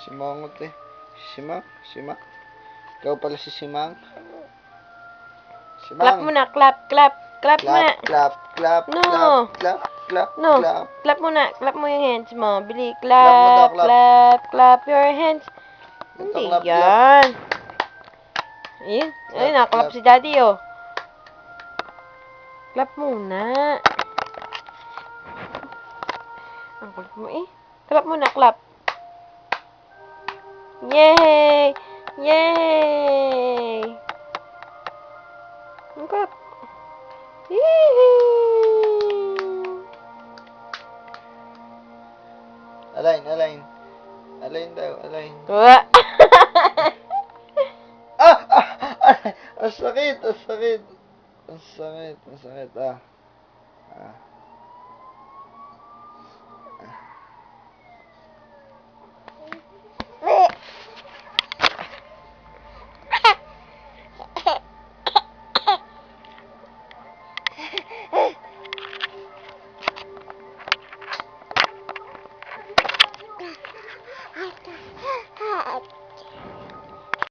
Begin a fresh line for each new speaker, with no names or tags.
Simangot eh. Simang? Simang? Ikaw pala si Simang?
Clap
Simang?
muna, clap, clap. Clap muna.
Clap, clap, clap,
No.
clap, clap,
No.
clap.
Clap muna. Clap mo yung hands mo. Bili.
Clap mo daw,
Clap,
clap.
clap, clap your hands.
Ito,
Hindi
clap, clap.
yan. Ayun. Ayun,
Clap,
nakaklap
clap.
si daddy, oh. Clap muna. Ang kulit mo, eh. Clap muna, clap. Yay! Yay! Ang clap. Yee!
Align, align. Align daw, align.
Wa!
Ah! Ah! Ah! Ang sakit, ang sakit. Ang sakit, ang sakit, ah. Ah.